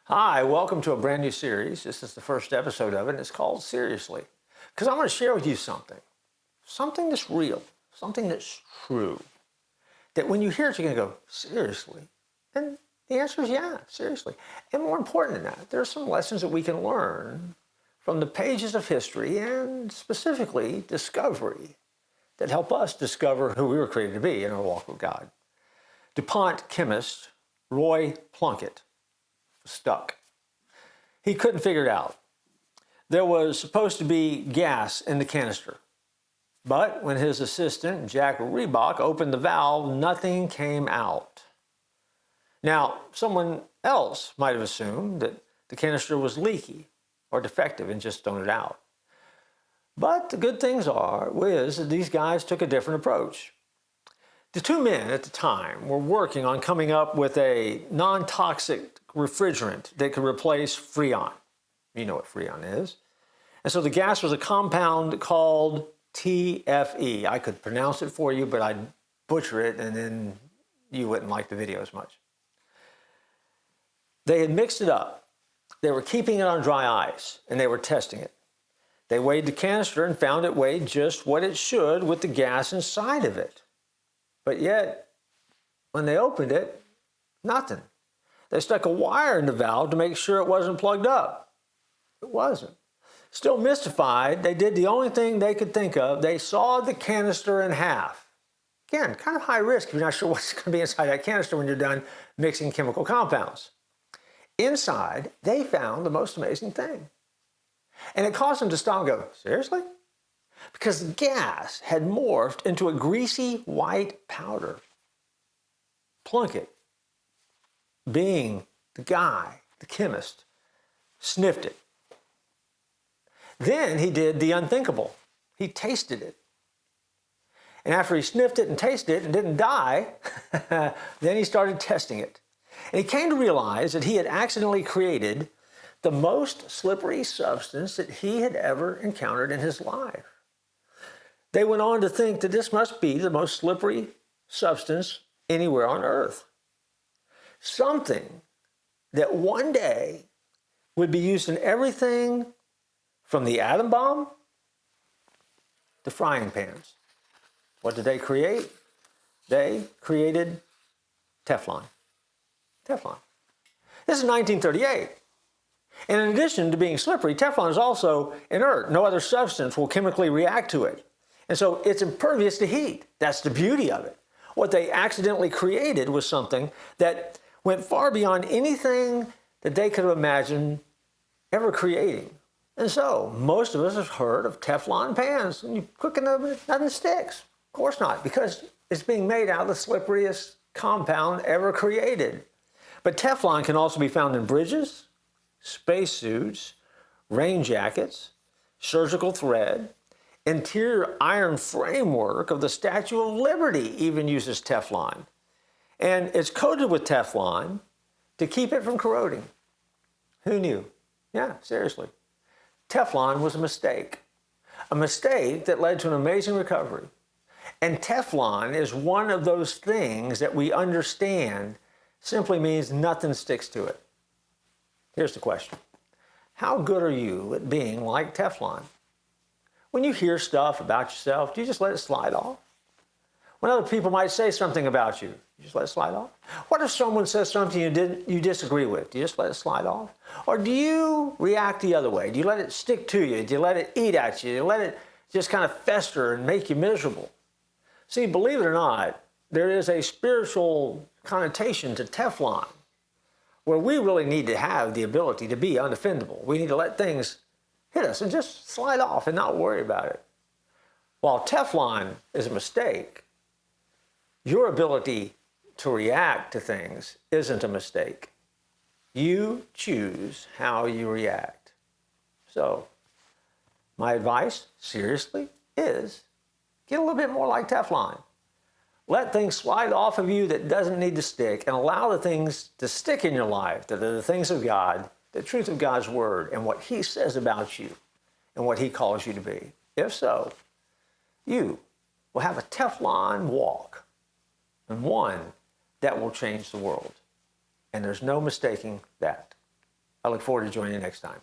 Hi, welcome to a brand new series. This is the first episode of it, and it's called Seriously. Because I want to share with you something that's real, something that's true. That when you hear it, you're going to go, seriously? And the answer is yeah, seriously. And more important than that, there are some lessons that we can learn from the pages of history and specifically discovery that help us discover who we were created to be in our walk with God. DuPont chemist Roy Plunkett was stuck. He couldn't figure it out. There was supposed to be gas in the canister. But when his assistant, Jack Reebok, opened the valve, nothing came out. Now, someone else might have assumed that the canister was leaky or defective and just thrown it out. But the good things is that these guys took a different approach. The two men at the time were working on coming up with a non-toxic refrigerant that could replace Freon. You know what Freon is. And so the gas was a compound called TFE. I could pronounce it for you, but I'd butcher it and then you wouldn't like the video as much. They had mixed it up. They were keeping it on dry ice and they were testing it. They weighed the canister and found it weighed just what it should with the gas inside of it. But yet, when they opened it, nothing. They stuck a wire in the valve to make sure it wasn't plugged up. It wasn't. Still mystified, they did the only thing they could think of. They sawed the canister in half. Again, kind of high risk if you're not sure what's going to be inside that canister when you're done mixing chemical compounds. Inside, they found the most amazing thing. And it caused them to stop and go, seriously? Because the gas had morphed into a greasy white powder. Plunkett, being the guy, the chemist, sniffed it. Then he did the unthinkable. He tasted it. And after he sniffed it and tasted it and didn't die, then he started testing it. And he came to realize that he had accidentally created the most slippery substance that he had ever encountered in his life. They went on to think that this must be the most slippery substance anywhere on earth. Something that one day would be used in everything from the atom bomb to frying pans. What did they create? They created Teflon. Teflon. This is 1938. And in addition to being slippery, Teflon is also inert. No other substance will chemically react to it. And so it's impervious to heat. That's the beauty of it. What they accidentally created was something that went far beyond anything that they could have imagined ever creating. And so most of us have heard of Teflon pans. When you cook in them, nothing sticks. Of course not, because it's being made out of the slipperiest compound ever created. But Teflon can also be found in bridges, spacesuits, rain jackets, surgical thread. Interior iron framework of the Statue of Liberty even uses Teflon. And it's coated with Teflon to keep it from corroding. Who knew? Yeah, seriously. Teflon was a mistake that led to an amazing recovery. And Teflon is one of those things that we understand simply means nothing sticks to it. Here's the question. How good are you at being like Teflon? When you hear stuff about yourself, do you just let it slide off? When other people might say something about you, you just let it slide off? What if someone says something you disagree with? Do you just let it slide off? Or do you react the other way? Do you let it stick to you? Do you let it eat at you? Do you let it just kind of fester and make you miserable? See, believe it or not, there is a spiritual connotation to Teflon where we really need to have the ability to be unoffendable. We need to let things hit us and just slide off and not worry about it. While Teflon is a mistake, your ability to react to things isn't a mistake. You choose how you react. So, my advice, seriously, is get a little bit more like Teflon. Let things slide off of you that doesn't need to stick and allow the things to stick in your life that are the things of God, the truth of God's word and what he says about you and what he calls you to be. If so, you will have a Teflon walk and one that will change the world. And there's no mistaking that. I look forward to joining you next time.